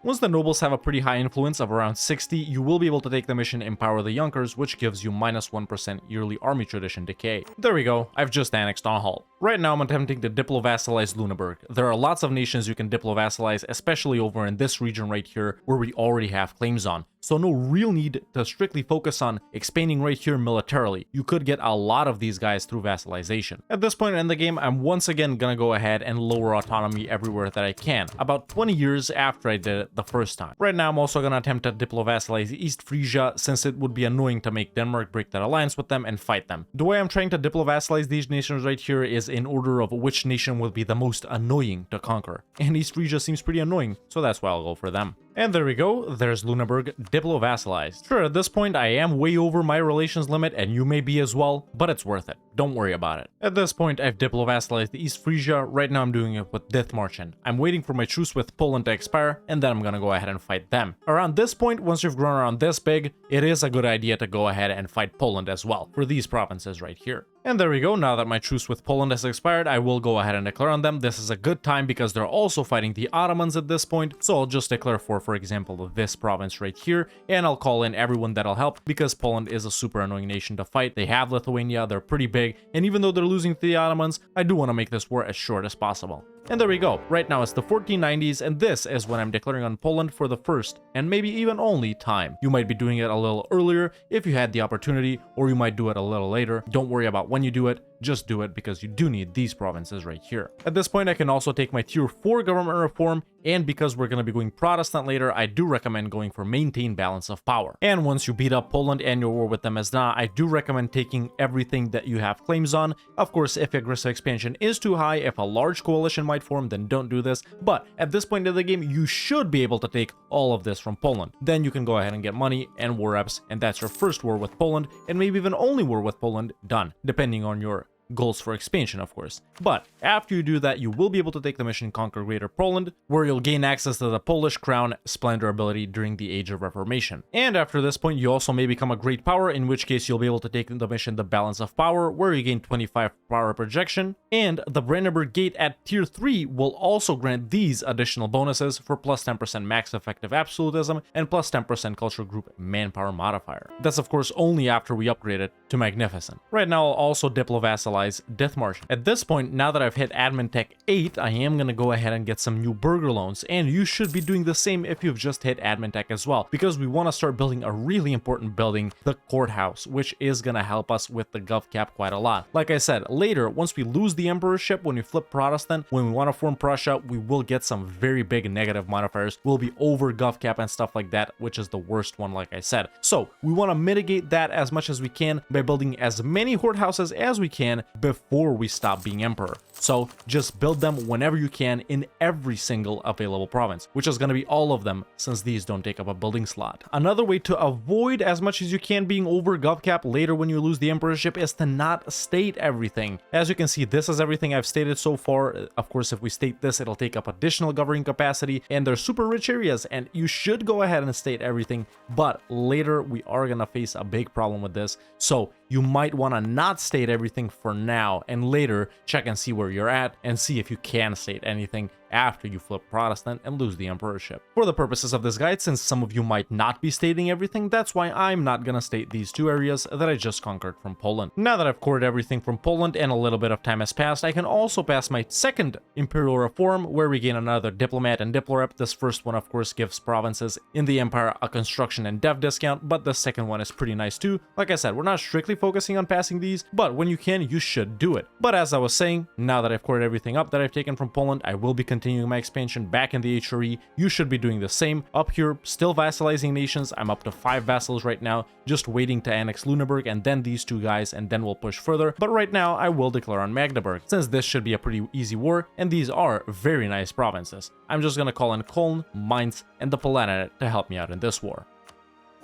Once the nobles have a pretty high influence of around 60, you will be able to take the mission Empower the Junkers, which gives you -1% yearly army tradition decay. There we go, I've just annexed Anhalt. Right now I'm attempting to Diplo vassalize Lüneburg. There are lots of nations you can Diplo vassalize, especially over in this region right here, where we already have claims on. So no real need to strictly focus on expanding right here militarily. You could get a lot of these guys through vassalization. At this point in the game, I'm once again gonna go ahead and lower autonomy everywhere that I can, about 20 years after I did it the first time. Right now, I'm also gonna attempt to Diplo vassalize East Frisia, since it would be annoying to make Denmark break that alliance with them and fight them. The way I'm trying to Diplo vassalize these nations right here is in order of which nation will be the most annoying to conquer. And East Frisia seems pretty annoying, so that's why I'll go for them. And there we go, there's Lüneburg diplo-vassalized. Sure, at this point I am way over my relations limit, and you may be as well, but it's worth it. Don't worry about it. At this point, I've diplo-vassalized East Frisia. Right now I'm doing it with Dithmarschen. I'm waiting for my truce with Poland to expire, and then I'm gonna go ahead and fight them. Around this point, once you've grown around this big, it is a good idea to go ahead and fight Poland as well, for these provinces right here. And there we go, now that my truce with Poland has expired, I will go ahead and declare on them. This is a good time because they're also fighting the Ottomans at this point, so I'll just declare for example, this province right here, and I'll call in everyone that'll help, because Poland is a super annoying nation to fight. They have Lithuania, they're pretty big, and even though they're losing to the Ottomans, I do want to make this war as short as possible. And there we go, right now it's the 1490s, and this is when I'm declaring on Poland for the first, and maybe even only, time. You might be doing it a little earlier if you had the opportunity, or you might do it a little later. Don't worry about when you do it, just do it because you do need these provinces right here. At this point, I can also take my tier 4 government reform, and because we're going to be going Protestant later, I do recommend going for maintain balance of power. And once you beat up Poland and your war with them is done, I do recommend taking everything that you have claims on. Of course, if aggressive expansion is too high, if a large coalition might form, then don't do this. But at this point in the game, you should be able to take all of this from Poland. Then you can go ahead and get money and war reps, and that's your first war with Poland, and maybe even only war with Poland done, depending on your goals for expansion, of course. But after you do that, you will be able to take the mission Conquer Greater Poland, where you'll gain access to the Polish Crown Splendor ability during the Age of Reformation. And after this point, you also may become a great power, in which case you'll be able to take the mission The Balance of Power, where you gain 25 power projection, and the Brandenburg Gate at tier 3 will also grant these additional bonuses for plus 10% max effective absolutism and plus 10% culture group manpower modifier. That's of course only after we upgrade it to Magnificent. Right now I'll also diplo-vassalize Dithmarschen. At this point, now that I've hit Admin Tech 8, I am going to go ahead and get some new burger loans, and you should be doing the same if you've just hit Admin Tech as well, because we want to start building a really important building, the courthouse, which is going to help us with the gov cap quite a lot. Like I said, later, once we lose the emperorship, when we flip Protestant, when we want to form Prussia, we will get some very big negative modifiers. We'll be over gov cap and stuff like that, which is the worst one, like I said. So we want to mitigate that as much as we can by building as many horde houses as we can before we stop being emperor. So just build them whenever you can in every single available province, which is going to be all of them, since these don't take up a building slot. Another way to avoid as much as you can being over gov cap later when you lose the emperorship is to not state everything. As you can see, this is everything I've stated so far. Of course, if we state this, it'll take up additional governing capacity, and they're super rich areas, and you should go ahead and state everything, but later we are going to face a big problem with this. So you might want to not state everything for now, and later check and see where you're at and see if you can state anything after you flip Protestant and lose the emperorship. For the purposes of this guide, since some of you might not be stating everything, that's why I'm not gonna state these two areas that I just conquered from Poland. Now that I've cored everything from Poland and a little bit of time has passed, I can also pass my second imperial reform, where we gain another diplomat and diplorep. This first one of course gives provinces in the empire a construction and dev discount, but the second one is pretty nice too. Like I said, we're not strictly focusing on passing these, but when you can, you should do it. But as I was saying, now that I've cored everything up that I've taken from Poland, I will be continuing my expansion back in the HRE. You should be doing the same. Up here, still vassalizing nations. I'm up to 5 vassals right now, just waiting to annex Lüneburg and then these two guys, and then we'll push further. But right now, I will declare on Magdeburg, since this should be a pretty easy war, and these are very nice provinces. I'm just gonna call in Köln, Mainz, and the Palatinate to help me out in this war.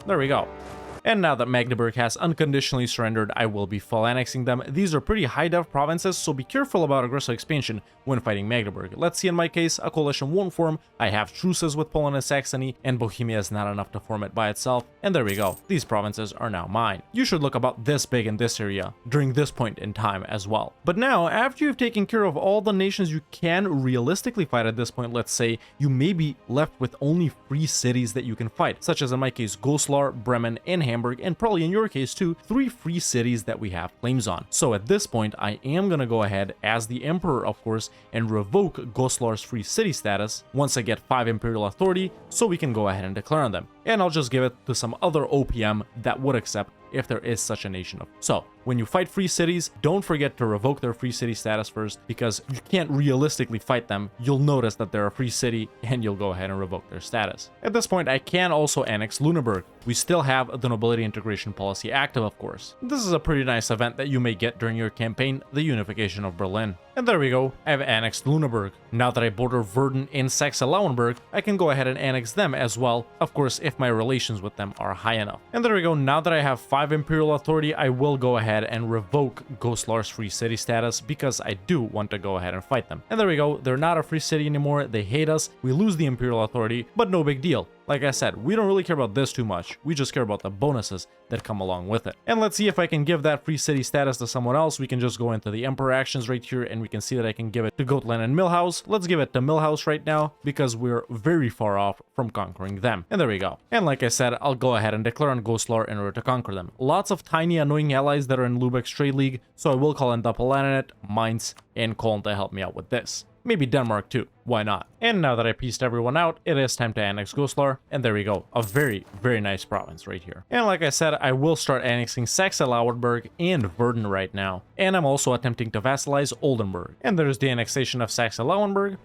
There we go. And now that Magdeburg has unconditionally surrendered, I will be full annexing them. These are pretty high dev provinces, so be careful about aggressive expansion when fighting Magdeburg. Let's see, in my case, a coalition won't form. I have truces with Poland and Saxony, and Bohemia is not enough to form it by itself. And there we go. These provinces are now mine. You should look about this big in this area during this point in time as well. But now, after you've taken care of all the nations you can realistically fight at this point, let's say, you may be left with only free cities that you can fight, such as in my case, Goslar, Bremen, and Hamburg, and probably in your case too, 3 free cities that we have claims on. So at this point, I am gonna go ahead as the emperor, of course, and revoke Goslar's free city status once I get 5 imperial authority, so we can go ahead and declare on them. And I'll just give it to some other OPM that would accept if there is such a nation. So when you fight free cities, don't forget to revoke their free city status first, because you can't realistically fight them. You'll notice that they're a free city and you'll go ahead and revoke their status. At this point, I can also annex Lüneburg. We still have the nobility integration policy active, of course. This is a pretty nice event that you may get during your campaign, the unification of Berlin. And there we go, I've annexed Lüneburg. Now that I border Verden and Saxe-Lauenburg, I can go ahead and annex them as well, of course if my relations with them are high enough. And there we go, now that I have 5 Imperial Authority, I will go ahead and revoke Goslar's free city status because I do want to go ahead and fight them. And there we go, they're not a free city anymore, they hate us, we lose the Imperial Authority, but no big deal. Like I said, we don't really care about this too much, we just care about the bonuses that come along with it. And let's see if I can give that free city status to someone else. We can just go into the Emperor actions right here and we can see that I can give it to Gotland and Millhouse. Let's give it to Millhouse right now because we're very far off from conquering them. And there we go. And like I said, I'll go ahead and declare on Goslar in order to conquer them. Lots of tiny annoying allies that are in Lübeck's trade league, so I will call in Dapolanet, Mainz, and Köln to help me out with this. Maybe Denmark too, why not? And now that I pieced everyone out, it is time to annex Goslar, and there we go, a very, very nice province right here. And like I said, I will start annexing Saxe-Lauenburg and Verden right now, and I'm also attempting to vassalize Oldenburg. And there's the annexation of Saxe-Lauenburg,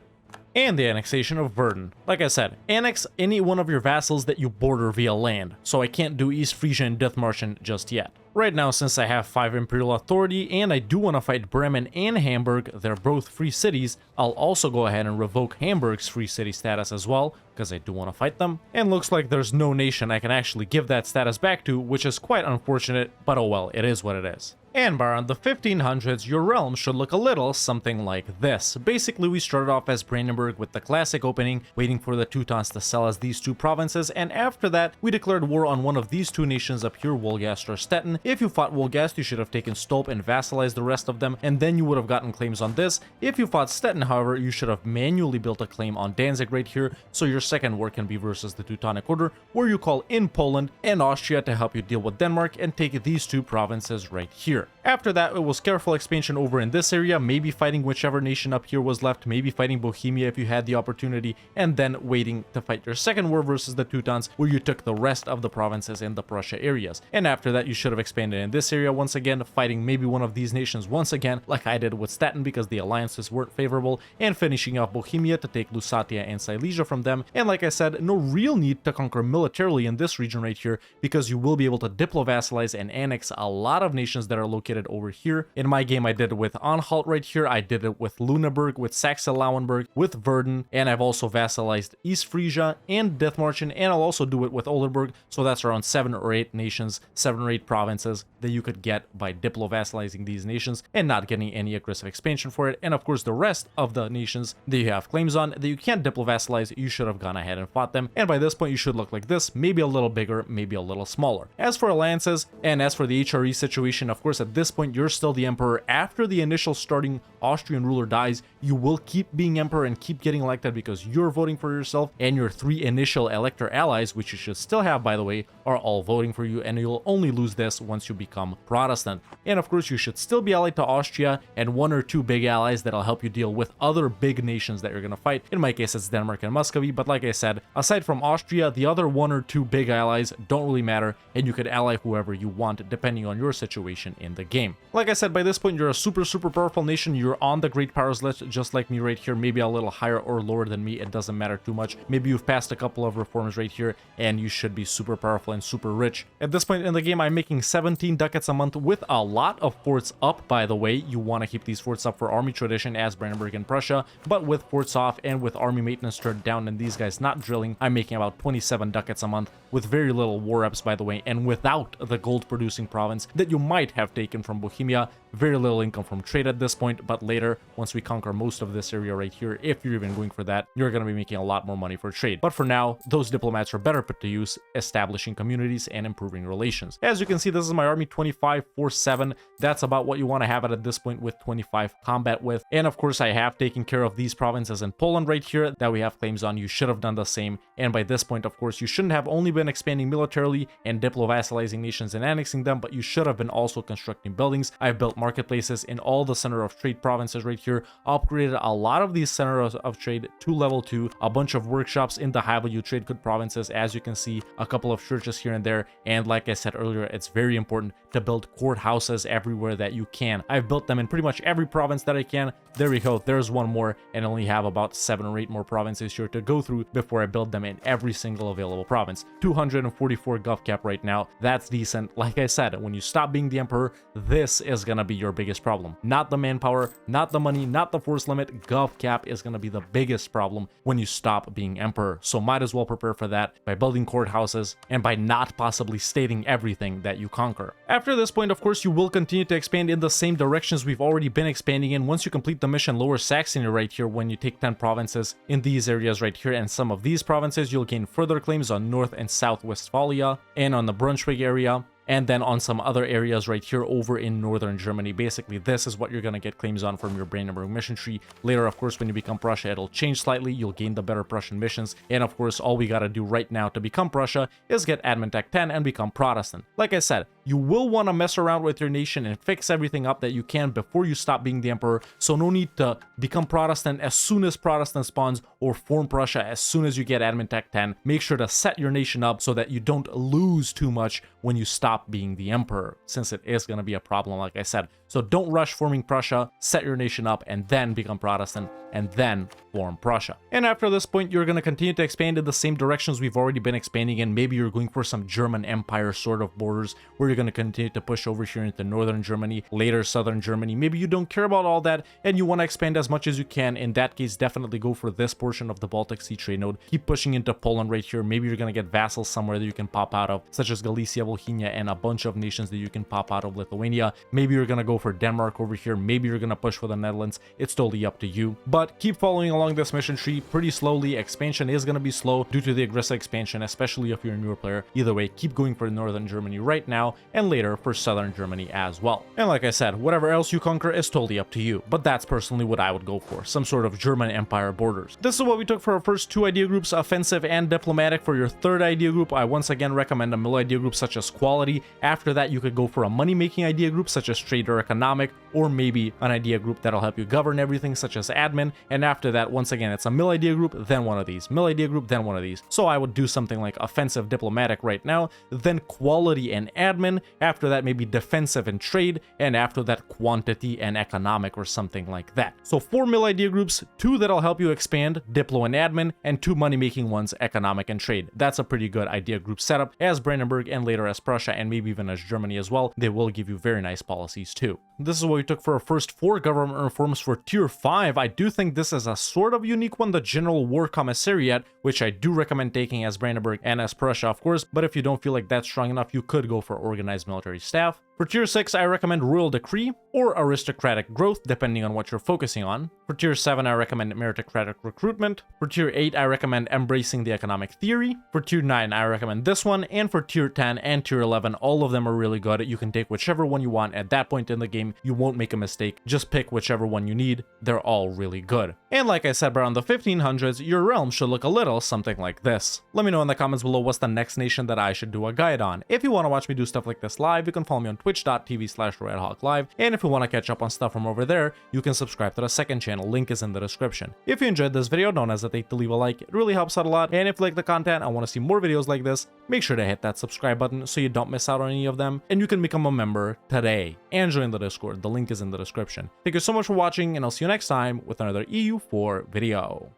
and the annexation of Verden. Like I said, annex any one of your vassals that you border via land, so I can't do East Frisia and Dithmarschen just yet. Right now, since I have 5 Imperial Authority and I do want to fight Bremen and Hamburg, they're both free cities, I'll also go ahead and revoke Hamburg's free city status as well, because I do want to fight them. And looks like there's no nation I can actually give that status back to, which is quite unfortunate, but oh well, it is what it is. And by around the 1500s, your realm should look a little something like this. Basically, we started off as Brandenburg with the classic opening, waiting for the Teutons to sell us these 2 provinces, and after that, we declared war on one of these 2 nations up here, Wolgast or Stettin. If you fought Wolgast, you should have taken Stolp and vassalized the rest of them, and then you would have gotten claims on this. If you fought Stettin, however, you should have manually built a claim on Danzig right here, so your second war can be versus the Teutonic Order, where you call in Poland and Austria to help you deal with Denmark and take these 2 provinces right here. After that, it was careful expansion over in this area, maybe fighting whichever nation up here was left, maybe fighting Bohemia if you had the opportunity, and then waiting to fight your second war versus the Teutons, where you took the rest of the provinces in the Prussia areas. And after that, you should have expanded in this area once again, fighting maybe one of these nations once again, like I did with Stettin because the alliances weren't favorable, and finishing off Bohemia to take Lusatia and Silesia from them. And like I said, no real need to conquer militarily in this region right here, because you will be able to diplo-vassalize and annex a lot of nations that are located over here. In my game, I did it with Anhalt right here, I did it with Lüneburg, with Saxe-Lauenburg, with Verden, and I've also vassalized East Frisia and Dithmarschen, and I'll also do it with Oldenburg, so that's around 7 or 8 nations, 7 or 8 provinces that you could get by diplo-vassalizing these nations and not getting any aggressive expansion for it. And of course, the rest of the nations that you have claims on that you can't diplo-vassalize, you should have gone ahead and fought them, and by this point you should look like this, maybe a little bigger, maybe a little smaller. As for alliances, and as for the HRE situation, of course at this point you're still the emperor. After the initial starting Austrian ruler dies, you will keep being emperor and keep getting elected because you're voting for yourself, and your 3 initial elector allies, which you should still have by the way, are all voting for you, and you'll only lose this once you become Protestant. And of course you should still be allied to Austria and 1 or 2 big allies that'll help you deal with other big nations that you're gonna fight. In my case it's Denmark and Muscovy, but like I said, aside from Austria, the other 1 or 2 big allies don't really matter, and you could ally whoever you want depending on your situation in the game. Like I said, by this point you're a super powerful nation, you're on the great powers list just like me right here, maybe a little higher or lower than me, it doesn't matter too much. Maybe you've passed a couple of reforms right here and you should be super powerful and super rich. At this point in the game I'm making 17 ducats a month with a lot of forts up, by the way. You want to keep these forts up for army tradition as Brandenburg and Prussia, but with forts off and with army maintenance turned down and these guys not drilling, I'm making about 27 ducats a month with very little war reps, by the way, and without the gold producing province that you might have taken from Bohemia. Very little income from trade at this point, but later, once we conquer most of this area right here, if you're even going for that, you're going to be making a lot more money for trade. But for now, those diplomats are better put to use establishing communities and improving relations. As you can see, this is my army 25-4-7. That's about what you want to have it at this point with 25 combat with. And of course, I have taken care of these provinces in Poland right here that we have claims on. You should have done the same. And by this point, of course, you shouldn't have only been expanding militarily and diplo-vassalizing nations and annexing them, but you should have been also constructing buildings. I've built marketplaces in all the center of trade provinces right here, upgraded a lot of these centers of trade to level 2, a bunch of workshops in the high value trade good provinces, as you can see, a couple of churches here and there. And like I said earlier, it's very important to build courthouses everywhere that you can. I've built them in pretty much every province that I can. There we go, there's one more, and I only have about 7 or 8 more provinces here to go through before I build them in every single available province. 2 244 gov cap right now. That's decent. Like I said, when you stop being the emperor, this is gonna be your biggest problem. Not the manpower, not the money, not the force limit. Gov cap is gonna be the biggest problem when you stop being emperor. So might as well prepare for that by building courthouses and by not possibly stating everything that you conquer. After this point, of course, you will continue to expand in the same directions we've already been expanding in. Once you complete the mission Lower Saxony right here, when you take 10 provinces in these areas right here and some of these provinces, you'll gain further claims on North and South Westphalia and on the Brunswick area, and then on some other areas right here over in northern Germany. Basically, this is what you're going to get claims on from your Brandenburg mission tree. Later, of course, when you become Prussia, it'll change slightly. You'll gain the better Prussian missions. And of course, all we got to do right now to become Prussia is get Admin Tech 10 and become Protestant. Like I said, you will want to mess around with your nation and fix everything up that you can before you stop being the emperor. So no need to become Protestant as soon as Protestant spawns or form Prussia as soon as you get Admin Tech 10. Make sure to set your nation up so that you don't lose too much when you stop being the emperor, since it is going to be a problem, like I said. So don't rush forming Prussia, set your nation up, and then become Protestant, and then form Prussia. And after this point, you're going to continue to expand in the same directions we've already been expanding in. Maybe you're going for some German Empire sort of borders, where you're going to continue to push over here into northern Germany, later southern Germany. Maybe you don't care about all that, and you want to expand as much as you can. In that case, definitely go for this portion of the Baltic Sea trade node. Keep pushing into Poland right here. Maybe you're going to get vassals somewhere that you can pop out of, such as Galicia, Volhynia, and a bunch of nations that you can pop out of Lithuania. Maybe you're going to go for Denmark over here. Maybe you're going to push for the Netherlands. It's totally up to you. But keep following along this mission tree pretty slowly. Expansion is going to be slow due to the aggressive expansion, especially if you're a newer player. Either way, keep going for northern Germany right now and later for southern Germany as well. And like I said, whatever else you conquer is totally up to you. But that's personally what I would go for. Some sort of German Empire borders. This is what we took for our first two idea groups, offensive and diplomatic. For your third idea group, I once again recommend a middle idea group such as quality. After that, you could go for a money-making idea group such as trade or economic, or maybe an idea group that'll help you govern everything such as admin. And after that, once again, it's a mill idea group, then one of these. Mill idea group, then one of these. So I would do something like offensive diplomatic right now, then quality and admin. After that, maybe defensive and trade, and after that, quantity and economic or something like that. So 4 mill idea groups, 2 that'll help you expand, diplo and admin, and 2 money-making ones, economic and trade. That's a pretty good idea group setup. As Brandenburg and later as Prussia and maybe even as Germany as well, they will give you very nice policies too. This is what we took for our first 4 government reforms for tier 5. I do think this is a sort of unique one, the General War Commissariat, which I do recommend taking as Brandenburg and as Prussia, of course, but if you don't feel like that's strong enough, you could go for organized military staff. For tier 6, I recommend Royal Decree or Aristocratic Growth, depending on what you're focusing on. For tier 7, I recommend Meritocratic Recruitment. For tier 8, I recommend Embracing the Economic Theory. For tier 9, I recommend this one. And for tier 10 and tier 11, all of them are really good. You can take whichever one you want at that point in the game. You won't make a mistake. Just pick whichever one you need. They're all really good. And like I said, around the 1500s, your realm should look a little something like this. Let me know in the comments below what's the next nation that I should do a guide on. If you want to watch me do stuff like this live, you can follow me on twitch.tv/RedHawkLive. And if you want to catch up on stuff from over there, you can subscribe to the second channel. Link is in the description. If you enjoyed this video, don't hesitate to leave a like. It really helps out a lot. And if you like the content and want to see more videos like this, make sure to hit that subscribe button so you don't miss out on any of them. And you can become a member today and join the Discord. The link is in the description. Thank you so much for watching, and I'll see you next time with another EU4 video.